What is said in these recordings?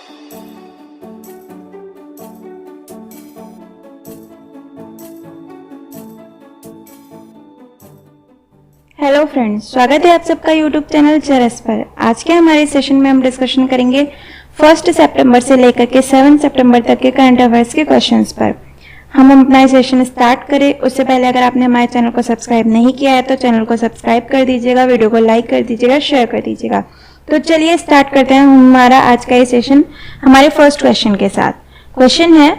Hello friends, स्वागत है आप सबका यूट्यूब चैनल चरस पर। आज के हमारे सेशन में हम डिस्कशन करेंगे 1 सितंबर से लेकर के 7 सितंबर तक के करंट अफेयर्स के क्वेश्चंस पर। हम अपना सेशन स्टार्ट करें उससे पहले अगर आपने हमारे चैनल को सब्सक्राइब नहीं किया है तो चैनल को सब्सक्राइब कर दीजिएगा, वीडियो को लाइक कर दीजिएगा, शेयर कर दीजिएगा। तो चलिए स्टार्ट करते हैं हमारा आज का ये सेशन हमारे फर्स्ट क्वेश्चन के साथ। क्वेश्चन है,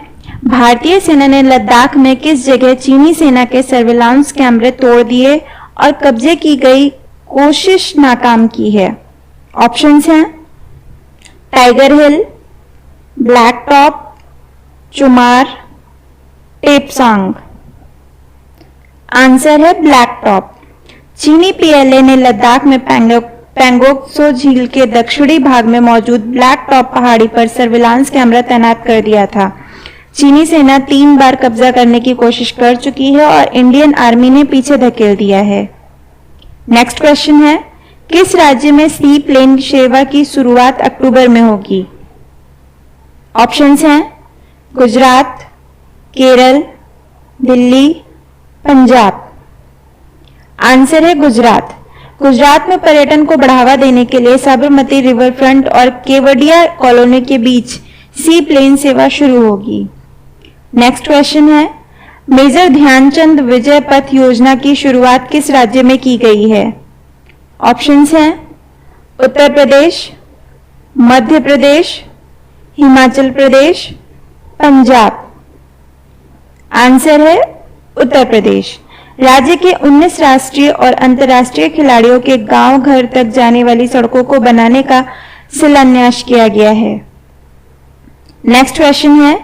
भारतीय सेना ने लद्दाख में किस जगह चीनी सेना के सर्विलांस कैमरे तोड़ दिए और कब्जे की गई कोशिश नाकाम की है? ऑप्शंस हैं टाइगर हिल, ब्लैक टॉप, चुमार, टेपसांग। आंसर है ब्लैक टॉप। चीनी पीएलए ने लद्दाख में पैंगोंग त्सो झील के दक्षिणी भाग में मौजूद ब्लैक टॉप पहाड़ी पर सर्विलांस कैमरा तैनात कर दिया था। चीनी सेना 3 बार कब्जा करने की कोशिश कर चुकी है और इंडियन आर्मी ने पीछे धकेल दिया है। नेक्स्ट क्वेश्चन है, किस राज्य में सी प्लेन सेवा की शुरुआत अक्टूबर में होगी? ऑप्शंस हैं गुजरात, केरल, दिल्ली, पंजाब। आंसर है गुजरात। गुजरात में पर्यटन को बढ़ावा देने के लिए साबरमती रिवर फ्रंट और केवडिया कॉलोनी के बीच सी प्लेन सेवा शुरू होगी। नेक्स्ट क्वेश्चन है, मेजर ध्यानचंद विजय पथ योजना की शुरुआत किस राज्य में की गई है? ऑप्शंस हैं उत्तर प्रदेश, मध्य प्रदेश, हिमाचल प्रदेश, पंजाब। आंसर है उत्तर प्रदेश। राज्य के 19 राष्ट्रीय और अंतर्राष्ट्रीय खिलाड़ियों के गांव घर तक जाने वाली सड़कों को बनाने का शिलान्यास किया गया है। नेक्स्ट क्वेश्चन है,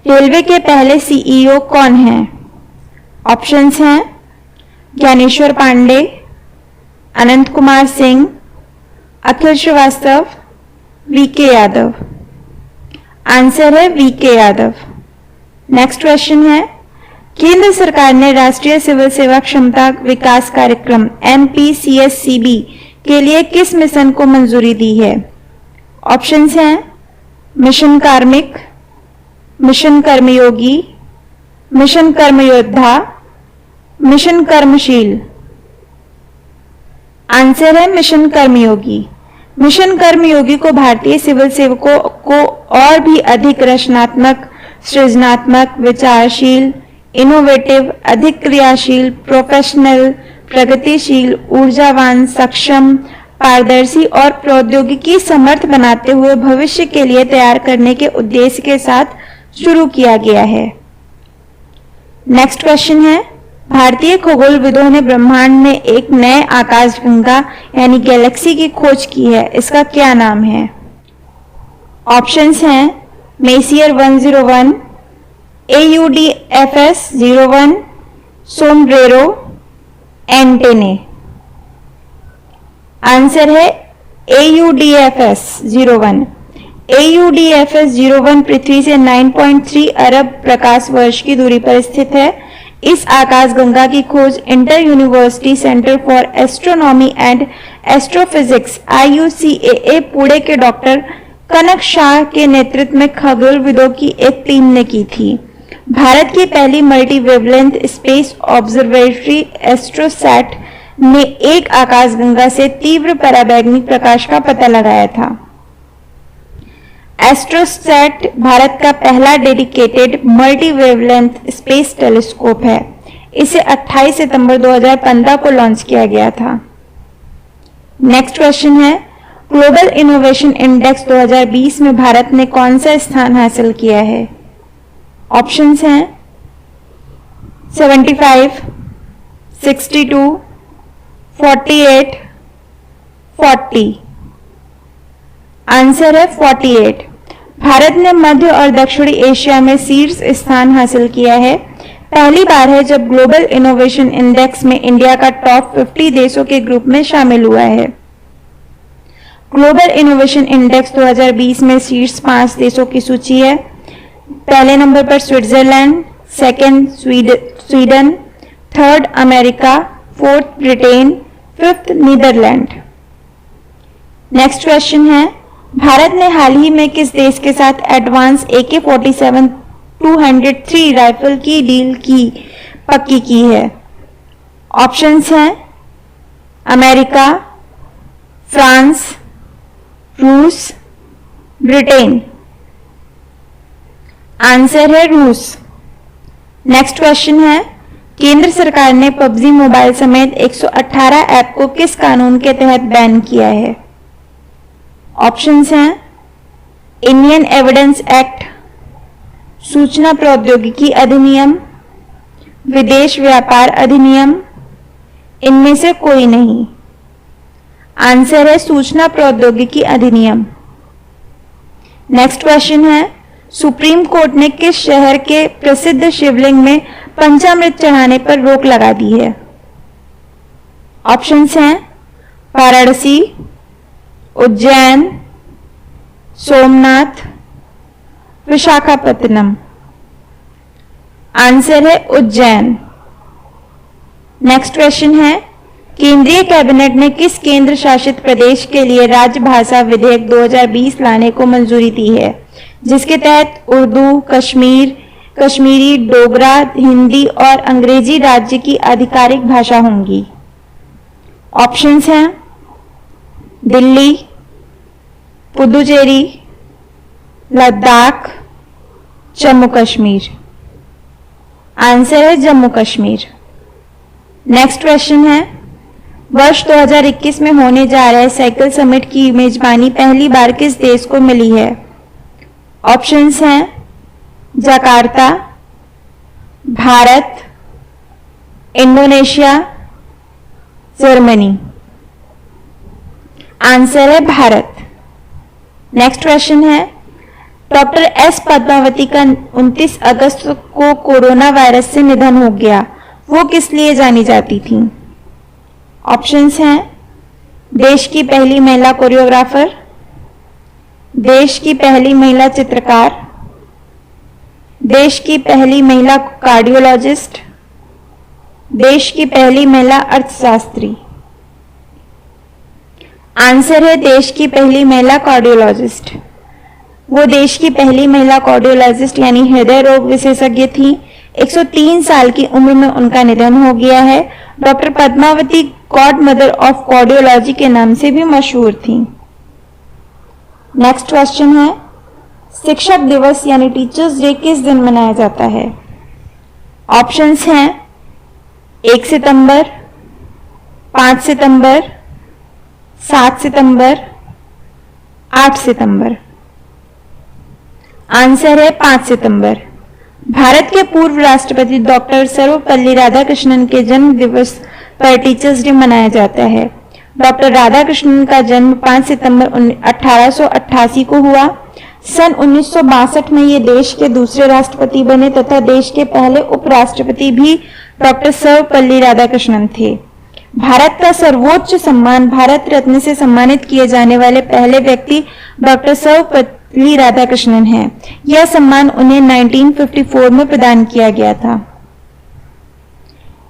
रेलवे के पहले सीईओ कौन हैं? ऑप्शंस हैं ज्ञानेश्वर पांडे, अनंत कुमार सिंह, अखिल श्रीवास्तव, वीके यादव। आंसर है वीके यादव। नेक्स्ट क्वेश्चन है, केंद्र सरकार ने राष्ट्रीय सिविल सेवा क्षमता विकास कार्यक्रम MPCSCB के लिए किस मिशन को मंजूरी दी है? ऑप्शंस हैं मिशन कार्मिक, मिशन कर्मयोगी, मिशन कर्मयोद्धा, मिशन कर्मशील। आंसर है मिशन कर्मयोगी। मिशन कर्मयोगी को भारतीय सिविल सेवकों को और भी अधिक रचनात्मक, सृजनात्मक, विचारशील, इनोवेटिव, अधिक क्रियाशील, प्रोफेशनल, प्रगतिशील, ऊर्जावान, सक्षम, पारदर्शी और प्रौद्योगिकी समर्थ बनाते हुए भविष्य के लिए तैयार करने के उद्देश्य के साथ शुरू किया गया है। नेक्स्ट क्वेश्चन है, भारतीय खगोलविदों ने ब्रह्मांड में एक नए आकाशगंगा यानी गैलेक्सी की खोज की है, इसका क्या नाम है? ऑप्शंस हैं मेसियर 101, AUDFS 01, सोमब्रेरो, एंटेने। आंसर है AUDFS 01। AUDFS 01 पृथ्वी से 9.3 अरब प्रकाश वर्ष की दूरी पर स्थित है। इस आकाशगंगा की खोज inter university centre for astronomy and astrophysics IUCAA Pune के डॉक्टर कनक शाह के नेतृत्व में खगोलविदों की एक टीम ने की थी। भारत की पहली multi wavelength space observatory AstroSat ने एक आकाशगंगा से तीव्र पराबैंगनी प्रकाश का पता लगाया था। एस्ट्रोसैट भारत का पहला dedicated multi wavelength space telescope है। इसे 28 सितंबर 2015 को लॉन्च किया गया था। नेक्स्ट क्वेश्चन है, ग्लोबल इनोवेशन इंडेक्स 2020 में भारत ने कौन सा स्थान हासिल किया है? ऑप्शंस हैं 75, 62, 48, 40। आंसर है 48। भारत ने मध्य और दक्षिणी एशिया में शीर्ष स्थान हासिल किया है। पहली बार है जब ग्लोबल इनोवेशन इंडेक्स में इंडिया का टॉप 50 देशों के ग्रुप में शामिल हुआ है। ग्लोबल इनोवेशन इंडेक्स 2020 में शीर्ष 5 देशों की सूची है। पहले नंबर पर Switzerland, second Sweden, third America, fourth Britain, fifth Netherland. Next question है, भारत ने हाल ही में किस देश के साथ एडवांस AK-47 203 राइफल की डील पक्की की है? ऑप्शंस हैं अमेरिका, फ्रांस, रूस, ब्रिटेन। आंसर है रूस। नेक्स्ट क्वेश्चन है, केंद्र सरकार ने पबजी मोबाइल समेत 118 ऐप को किस कानून के तहत बैन किया है? ऑप्शंस हैं इंडियन एविडेंस एक्ट, सूचना प्रौद्योगिकी अधिनियम, विदेश व्यापार अधिनियम, इनमें से कोई नहीं। आंसर है सूचना प्रौद्योगिकी अधिनियम। नेक्स्ट क्वेश्चन है, सुप्रीम कोर्ट ने किस शहर के प्रसिद्ध शिवलिंग में पंचामृत चढ़ाने पर रोक लगा दी है? ऑप्शंस हैं वाराणसी, उज्जैन, सोमनाथ, विशाखापत्तनम। आंसर है उज्जैन। नेक्स्ट क्वेश्चन है, केंद्रीय कैबिनेट ने किस केंद्र शासित प्रदेश के लिए राजभाषा विधेयक 2020 लाने को मंजूरी दी है, जिसके तहत उर्दू, कश्मीरी, डोगरा, हिंदी और अंग्रेजी राज्य की आधिकारिक भाषा होंगी? ऑप्शंस हैं दिल्ली, पुदुचेरी, लद्दाख, जम्मू कश्मीर। आंसर है जम्मू कश्मीर। नेक्स्ट क्वेश्चन है, वर्ष 2021 में होने जा रहे साइकिल समिट की मेजबानी पहली बार किस देश को मिली है? ऑप्शंस हैं Jakarta, Bharat, Indonesia, Germany. Answer है भारत। नेक्स्ट क्वेश्चन है, डॉक्टर एस पद्मावती का 29 अगस्त को कोरोना वायरस से निधन हो गया, वो किस लिए जानी जाती थी? ऑप्शंस हैं देश की पहली महिला कोरियोग्राफर, देश की पहली महिला चित्रकार, देश की पहली महिला कार्डियोलॉजिस्ट, देश की पहली महिला अर्थशास्त्री। आंसर है देश की पहली महिला कार्डियोलॉजिस्ट। वो देश की पहली महिला कार्डियोलॉजिस्ट यानी हृदय रोग विशेषज्ञ थी। 103 साल की उम्र में उनका निधन हो गया है। Doctor Padmavati God mother of cardiology के नाम से भी मशहूर थी। नेक्स्ट क्वेश्चन है, शिक्षक दिवस यानी टीचर्स डे किस दिन मनाया जाता है? ऑप्शंस हैं 1 सितंबर, 5 सितंबर, 7 सितंबर, 8 सितंबर। आंसर है 5 सितंबर। भारत के पूर्व राष्ट्रपति डॉक्टर सर्वपल्ली राधाकृष्णन के जन्म दिवस पर टीचर्स डे मनाया जाता है। डॉक्टर राधाकृष्णन का जन्म 5 सितंबर 1888 को हुआ। सन 1962 में ये देश के दूसरे राष्ट्रपति बने तथा देश के पहले उपराष्ट्रपति भी डॉक्टर सर्वपल्ली राधाकृष्णन थे। भारत का सर्वोच्च सम्मान भारत रत्न से सम्मानित किए जाने वाले पहले व्यक्ति डॉक्टर सर्वपल्ली राधाकृष्णन हैं। यह सम्मान उन्हें 1954 में प्रदान किया गया था।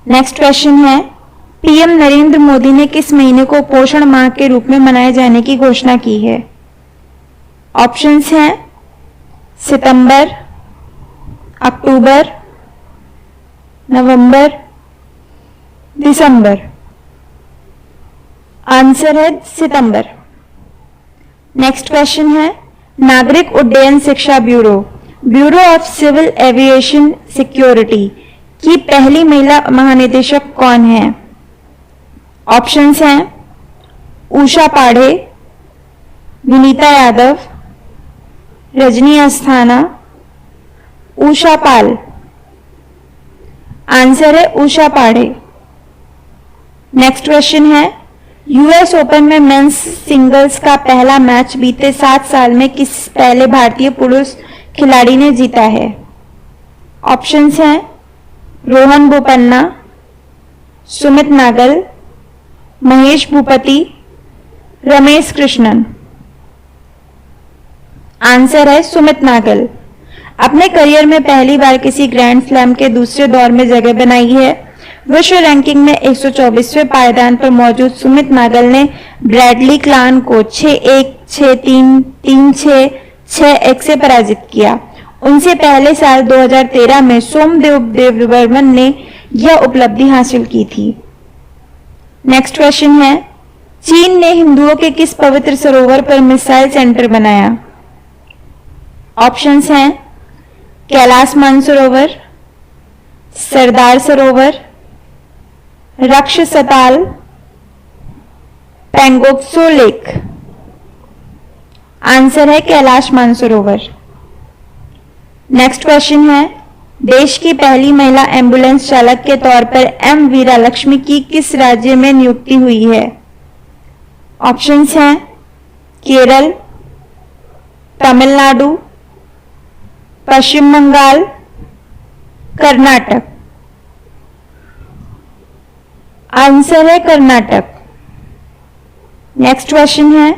नेक्स्ट क्वेश्चन है, पीएम नरेंद्र मोदी ने किस महीने को पोषण माह के रूप में मनाए जाने की घोषणा की है? ऑप्शंस हैं सितंबर, अक्टूबर, नवंबर, दिसंबर। आंसर है सितंबर। नेक्स्ट क्वेश्चन है, नागरिक उड्डयन शिक्षा bureau of civil aviation security की पहली महिला महानिदेशक कौन है? ऑप्शंस हैं उषा पाढ़े, विनीता यादव, रजनी अस्थाना, उषा पाल। आंसर है उषा पाढ़े। नेक्स्ट क्वेश्चन है, यूएस ओपन में मेंस सिंगल्स का पहला मैच बीते 7 साल में किस पहले भारतीय पुरुष खिलाड़ी ने जीता है? ऑप्शंस हैं रोहन बोपन्ना, सुमित नागल, महेश भूपति, रमेश कृष्णन। आंसर है सुमित नागल। अपने करियर में पहली बार किसी ग्रैंड स्लैम के दूसरे दौर में जगह बनाई है। विश्व रैंकिंग में 124वें पायदान पर मौजूद सुमित नागल ने ब्रैडली क्लान को 6-1, 6-3, 3-6, 6-1 से पराजित किया। उनसे पहले साल 2013 में सोमदेव देववर्मन ने यह उपलब्धि हासिल की थी। नेक्स्ट क्वेश्चन है, चीन ने हिंदुओं के किस पवित्र सरोवर पर मिसाइल सेंटर बनाया? ऑप्शंस हैं कैलाश मानसरोवर, सरदार सरोवर, रक्षसताल, पेंगोक्सो लेक। आंसर है कैलाश मानसरोवर। नेक्स्ट क्वेश्चन है, देश की पहली महिला एम्बुलेंस चालक के तौर पर एम वीरा लक्ष्मी की किस राज्य में नियुक्ति हुई है? ऑप्शंस हैं केरल, तमिलनाडु, पश्चिम बंगाल, कर्नाटक। आंसर है कर्नाटक। नेक्स्ट क्वेश्चन है,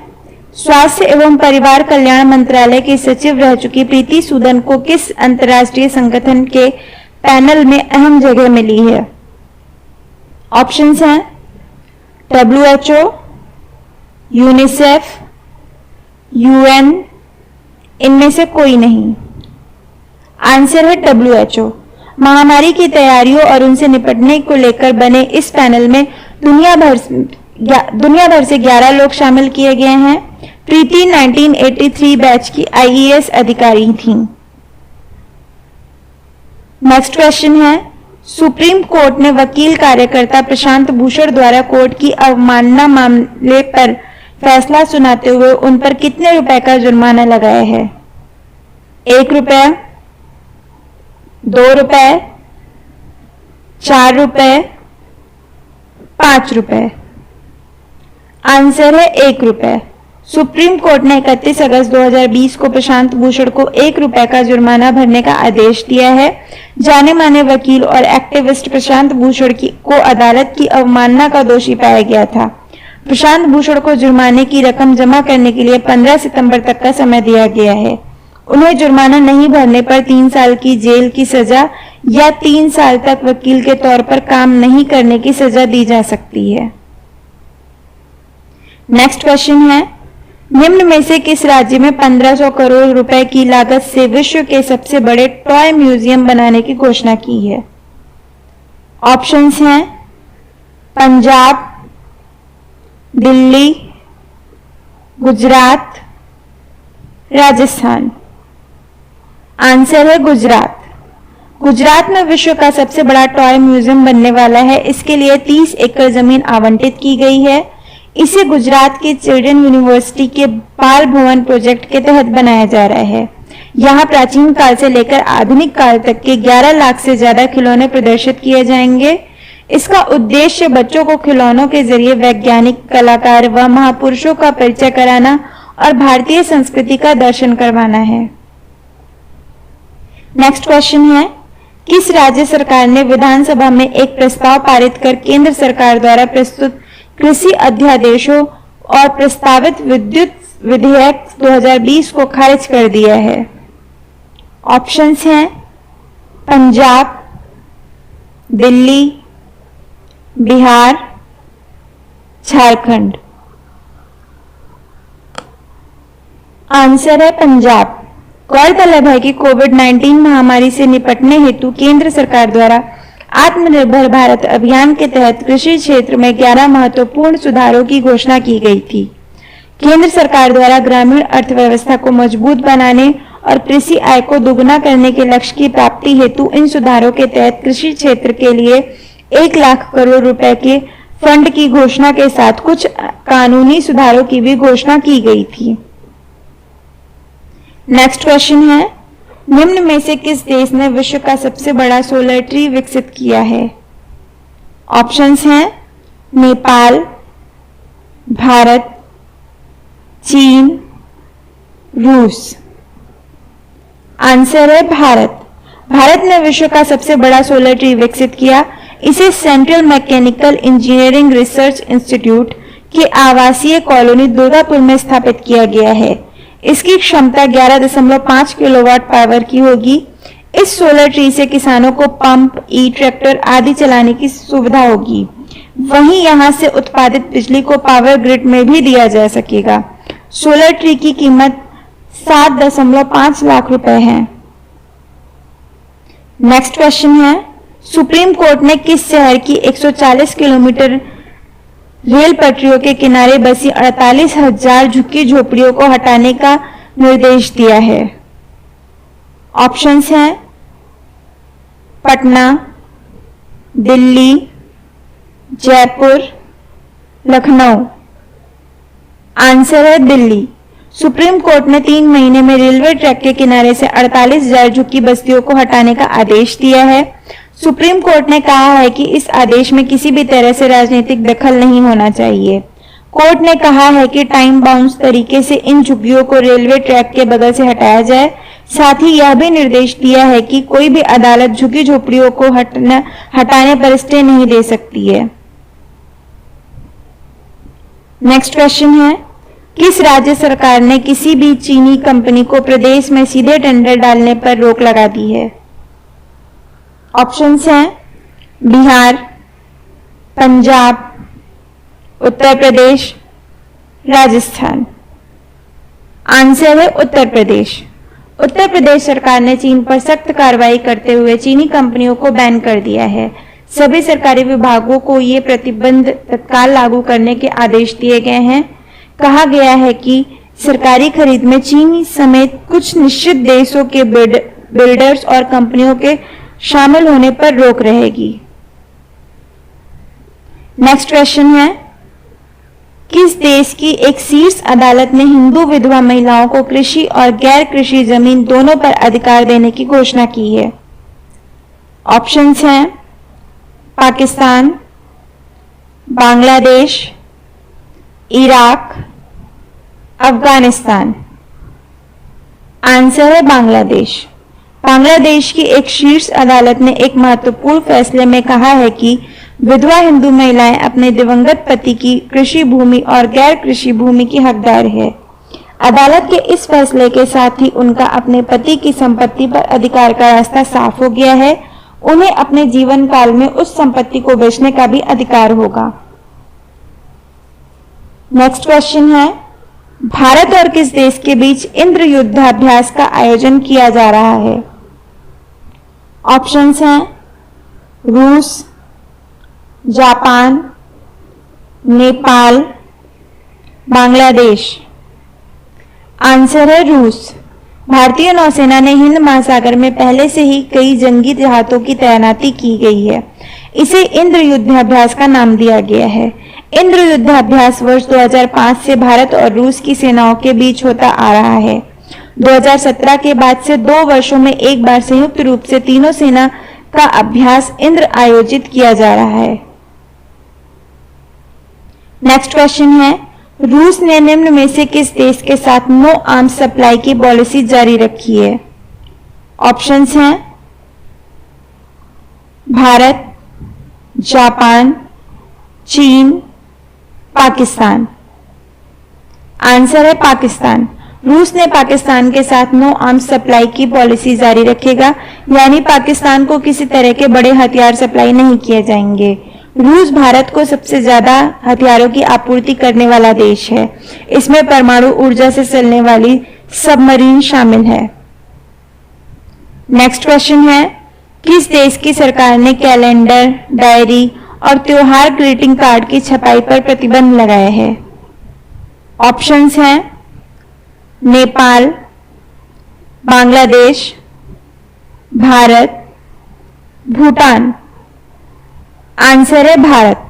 स्वास्थ्य एवं परिवार कल्याण मंत्रालय की सचिव रह चुकी प्रीति सूदन को किस अंतर्राष्ट्रीय संगठन के पैनल में अहम जगह मिली है? ऑप्शंस हैं WHO, यूनिसेफ, UN, इनमें से कोई नहीं। आंसर है WHO। महामारी की तैयारियों और उनसे निपटने को लेकर बने इस पैनल में दुनिया भर से 11 लोग शामिल किए गए हैं। प्रीति 1983 बैच की IAS अधिकारी थीं। नेक्स्ट क्वेश्चन है, सुप्रीम कोर्ट ने वकील कार्यकर्ता प्रशांत भूषण द्वारा कोर्ट की अवमानना मामले पर फैसला सुनाते हुए उन पर कितने रुपए का जुर्माना लगाया है? 1 रुपया, 2 रुपए, 4 रुपए, 5 रुपए। आंसर है 1 रुपए। सुप्रीम कोर्ट ने 31 अगस्त 2020 को प्रशांत भूषण को 1 रुपए का जुर्माना भरने का आदेश दिया है। जाने माने वकील और एक्टिविस्ट प्रशांत भूषण को अदालत की अवमानना का दोषी पाया गया था। प्रशांत भूषण को जुर्माने की रकम जमा करने के लिए 15 सितंबर तक का समय दिया गया है। उन्हें जुर्माना नहीं भरने पर 3 साल की जेल की सजा या 3 साल तक वकील के तौर पर काम नहीं करने की सजा दी जा सकती है। नेक्स्ट क्वेश्चन है, निम्न में से किस राज्य में 1500 करोड़ रुपए की लागत से विश्व के सबसे बड़े टॉय म्यूजियम बनाने की घोषणा की है? ऑप्शंस हैं पंजाब, दिल्ली, गुजरात, राजस्थान। आंसर है गुजरात। गुजरात में विश्व का सबसे बड़ा टॉय म्यूजियम बनने वाला है। इसके लिए 30 एकड़ जमीन आवंटित की गई है। इसे गुजरात के चिल्ड्रन यूनिवर्सिटी के बाल भवन प्रोजेक्ट के तहत बनाया जा रहा है। यहाँ प्राचीन काल से लेकर आधुनिक काल तक के 11 लाख से ज्यादा खिलौने प्रदर्शित किए जाएंगे। इसका उद्देश्य बच्चों को खिलौनों के जरिए वैज्ञानिक, कलाकार व महापुरुषों का परिचय कराना और भारतीय संस्कृति का दर्शन करवाना है। नेक्स्ट क्वेश्चन है, किस राज्य सरकार ने विधानसभा में एक प्रस्ताव पारित कर केंद्र सरकार द्वारा प्रस्तुत कृषि अध्यादेशों और प्रस्तावित विद्युत विधेयक 2020 को खारिज कर दिया है? ऑप्शंस हैं पंजाब, दिल्ली, बिहार, झारखंड। आंसर है पंजाब। गौरतलब है कि कोविड-19 महामारी से निपटने हेतु केंद्र सरकार द्वारा आत्मनिर्भर भारत अभियान के तहत कृषि क्षेत्र में 11 महत्वपूर्ण सुधारों की घोषणा की गई थी। केंद्र सरकार द्वारा ग्रामीण अर्थव्यवस्था को मजबूत बनाने और कृषि आय को दोगुना करने के लक्ष्य की प्राप्ति हेतु इन सुधारों के तहत कृषि क्षेत्र के लिए 1 लाख करोड़ रुपए के फंड की घोषणा के साथ कुछ कानूनी सुधारों की भी घोषणा की गई थी। नेक्स्ट क्वेश्चन है, निम्न में से किस देश ने विश्व का सबसे बड़ा सोलर ट्री विकसित किया है? ऑप्शंस हैं नेपाल, भारत, चीन, रूस। आंसर है भारत। भारत ने विश्व का सबसे बड़ा सोलर ट्री विकसित किया। इसे central mechanical engineering research institute के आवासीय कॉलोनी दुर्गापुर में स्थापित किया गया है। इसकी क्षमता 11.5 किलोवाट पावर की होगी। इस सोलर ट्री से किसानों को पंप, ट्रैक्टर आदि चलाने की सुविधा होगी। वहीं यहां से उत्पादित बिजली को पावर ग्रिड में भी दिया जा सकेगा। सोलर ट्री की कीमत 7.5 लाख रुपए है। नेक्स्ट क्वेश्चन है, सुप्रीम कोर्ट ने किस शहर की 140 किलोमीटर रेल पटरियों के किनारे बसी 48,000 झुग्गी झोपड़ियों को हटाने का निर्देश दिया है? ऑप्शंस हैं पटना, दिल्ली, जयपुर, लखनऊ। आंसर है दिल्ली। सुप्रीम कोर्ट ने 3 महीने में रेलवे ट्रैक के किनारे से 48,000 झुग्गी बस्तियों को हटाने का आदेश दिया है। सुप्रीम कोर्ट ने कहा है कि इस आदेश में किसी भी तरह से राजनीतिक दखल नहीं होना चाहिए। कोर्ट ने कहा है कि टाइम बाउंड तरीके से इन झुग्गियों को रेलवे ट्रैक के बगल से हटाया जाए। साथ ही यह भी निर्देश दिया है कि कोई भी अदालत झुग्गी झोपड़ियों को हटाने पर स्टे नहीं दे सकती है। नेक्स्ट क्वेश्चन है, किस राज्य सरकार ने किसी भी चीनी कंपनी को प्रदेश में सीधे टेंडर डालने पर रोक लगा दी है? ऑप्शंस हैं बिहार, पंजाब, उत्तर प्रदेश, राजस्थान। आंसर है उत्तर प्रदेश। उत्तर प्रदेश सरकार ने चीन पर सख्त कार्रवाई करते हुए चीनी कंपनियों को बैन कर दिया है। सभी सरकारी विभागों को ये प्रतिबंध तत्काल लागू करने के आदेश दिए गए हैं। कहा गया है कि सरकारी खरीद में चीन समेत कुछ निश्चित देशों के बिल्डर्स और कंपनियों के शामिल होने पर रोक रहेगी। नेक्स्ट क्वेश्चन है, किस देश की एक शीर्ष अदालत ने हिंदू विधवा महिलाओं को कृषि और गैर कृषि जमीन दोनों पर अधिकार देने की घोषणा की है? ऑप्शंस हैं पाकिस्तान, बांग्लादेश, इराक, अफगानिस्तान। आंसर है बांग्लादेश। बांग्लादेश की एक शीर्ष अदालत ने एक महत्वपूर्ण फैसले में कहा है कि विधवा हिंदू महिलाएं अपने दिवंगत पति की कृषि भूमि और गैर कृषि भूमि की हकदार है। अदालत के इस फैसले के साथ ही उनका अपने पति की संपत्ति पर अधिकार का रास्ता साफ हो गया है। उन्हें अपने जीवन काल में उस संपत्ति को बेचने का भी अधिकार होगा। नेक्स्ट क्वेश्चन है, भारत और किस देश के बीच इंद्र युद्धाभ्यास का आयोजन किया जा रहा है? ऑप्शंस हैं रूस, जापान, नेपाल, बांग्लादेश। आंसर है रूस। भारतीय नौसेना ने हिंद महासागर में पहले से ही कई जंगी जहाजों की तैनाती की गई है। इसे इंद्र युद्धाभ्यास का नाम दिया गया है। इंद्र युद्धाभ्यास वर्ष 2005 से भारत और रूस की सेनाओं के बीच होता आ रहा है। 2017 के बाद से 2 वर्षों में एक बार संयुक्त रूप से तीनों सेना का अभ्यास इंद्र आयोजित किया जा रहा है। नेक्स्ट क्वेश्चन है, रूस ने निम्न में से किस देश के साथ नो आर्म्स सप्लाई की पॉलिसी जारी रखी है? ऑप्शंस हैं भारत, जापान, चीन, पाकिस्तान। आंसर है पाकिस्तान। रूस ने पाकिस्तान के साथ नो आर्म्स सप्लाई की पॉलिसी जारी रखेगा, यानी पाकिस्तान को किसी तरह के बड़े हथियार सप्लाई नहीं किए जाएंगे। रूस भारत को सबसे ज्यादा हथियारों की आपूर्ति करने वाला देश है। इसमें परमाणु ऊर्जा से चलने वाली सबमरीन शामिल है। नेक्स्ट क्वेश्चन है, किस देश की सरकार ने कैलेंडर, डायरी और त्योहार ग्रीटिंग कार्ड की छपाई पर प्रतिबंध लगाया है? ऑप्शंस हैं नेपाल, बांग्लादेश, भारत, भूटान। आंसर है भारत।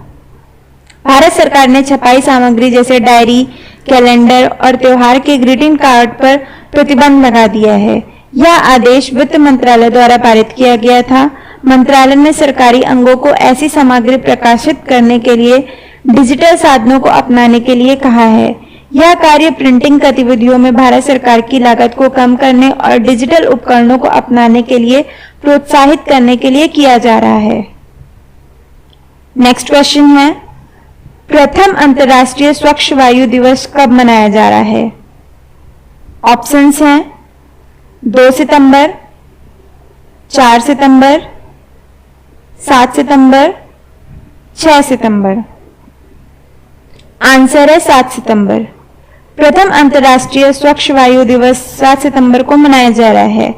भारत सरकार ने छपाई सामग्री जैसे डायरी, कैलेंडर और त्योहार के ग्रीटिंग कार्ड पर प्रतिबंध लगा दिया है। यह आदेश वित्त मंत्रालय द्वारा पारित किया गया था। मंत्रालय ने सरकारी अंगों को ऐसी सामग्री प्रकाशित करने के लिए डिजिटल साधनों को अपनाने के लिए कहा है। यह कार्य प्रिंटिंग गतिविधियों में भारत सरकार की लागत को कम करने और डिजिटल उपकरणों को अपनाने के लिए प्रोत्साहित करने के लिए किया जा रहा है। नेक्स्ट क्वेश्चन है, प्रथम अंतर्राष्ट्रीय स्वच्छ वायु दिवस कब मनाया जा रहा है? ऑप्शंस हैं 2 सितंबर, 4 सितंबर, 7 सितंबर, 6 सितंबर। आंसर है 7 सितंबर। प्रथम अंतर्राष्ट्रीय स्वच्छ वायु दिवस 7 सितंबर को मनाया जा रहा है।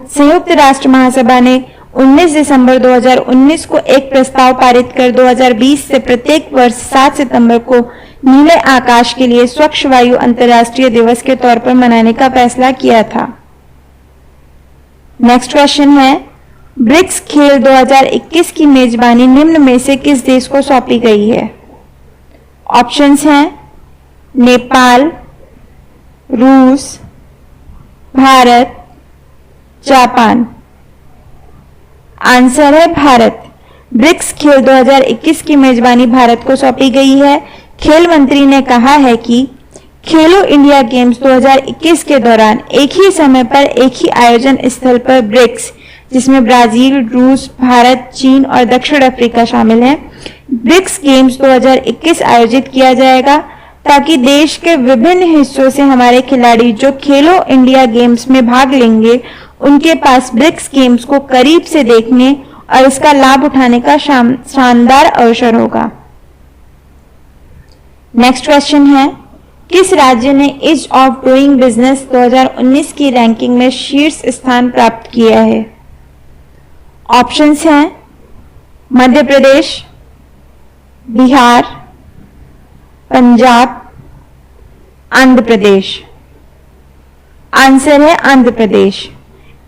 संयुक्त राष्ट्र महासभा ने 19 दिसंबर 2019 को एक प्रस्ताव पारित कर 2020 से प्रत्येक वर्ष 7 सितंबर को नीले आकाश के लिए स्वच्छ वायु अंतर्राष्ट्रीय दिवस के तौर पर मनाने का फैसला किया था। नेक्स्ट क्वेश्चन है, ब्रिक्स खेल 2021 की मेजबानी निम्न में से किस देश को सौंपी गई है? ऑप्शंस हैं नेपाल, रूस, भारत, जापान। आंसर है भारत। ब्रिक्स खेल 2021 की मेजबानी भारत को सौंपी गई है। खेल मंत्री ने कहा है कि खेलो इंडिया गेम्स 2021 के दौरान एक ही समय पर एक ही आयोजन स्थल पर ब्रिक्स, जिसमें ब्राजील, रूस, भारत, चीन और दक्षिण अफ्रीका शामिल हैं, ब्रिक्स गेम्स 2021 आयोजित किया जाएगा ताकि देश के विभिन्न हिस्सों से हमारे खिलाड़ी जो खेलो इंडिया गेम्स में भाग लेंगे उनके पास ब्रिक्स गेम्स को करीब से देखने और इसका लाभ उठाने का शानदार अवसर होगा। नेक्स्ट क्वेश्चन है, किस राज्य ने ईज ऑफ डूइंग बिजनेस 2019 की रैंकिंग में शीर्ष स्थान प्राप्त किया है? ऑप्शंस हैं मध्य प्रदेश, बिहार, पंजाब, आंध्र प्रदेश। आंसर है Andhra Pradesh.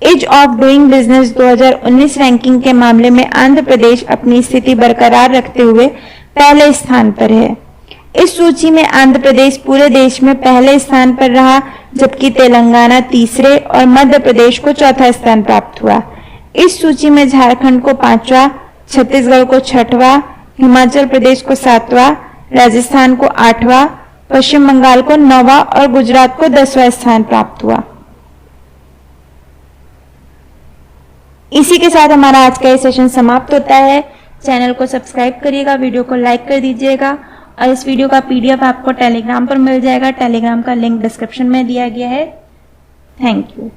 Ease of doing business 2019 ranking के मामले में आंध्र प्रदेश अपनी स्थिति बरकरार रखते हुए पहले स्थान पर है। इस सूची में आंध्र प्रदेश पूरे देश में पहले स्थान पर रहा, जबकि तेलंगाना तीसरे और मध्य प्रदेश को चौथा स्थान प्राप्त हुआ। इस सूची में झारखंड को 5वां, छत्तीसगढ़ को 6वां, हिमाचल प्रदेश को 7वां, राजस्थान को 8वां, पश्चिम बंगाल को 9वां और गुजरात को 10वां स्थान प्राप्त हुआ। इसी के साथ हमारा आज का ये सेशन समाप्त होता है। चैनल को सब्सक्राइब करिएगा, वीडियो को लाइक कर दीजिएगा और इस वीडियो का पीडीएफ आपको टेलीग्राम पर मिल जाएगा। टेलीग्राम का लिंक डिस्क्रिप्शन में दिया गया है। Thank you.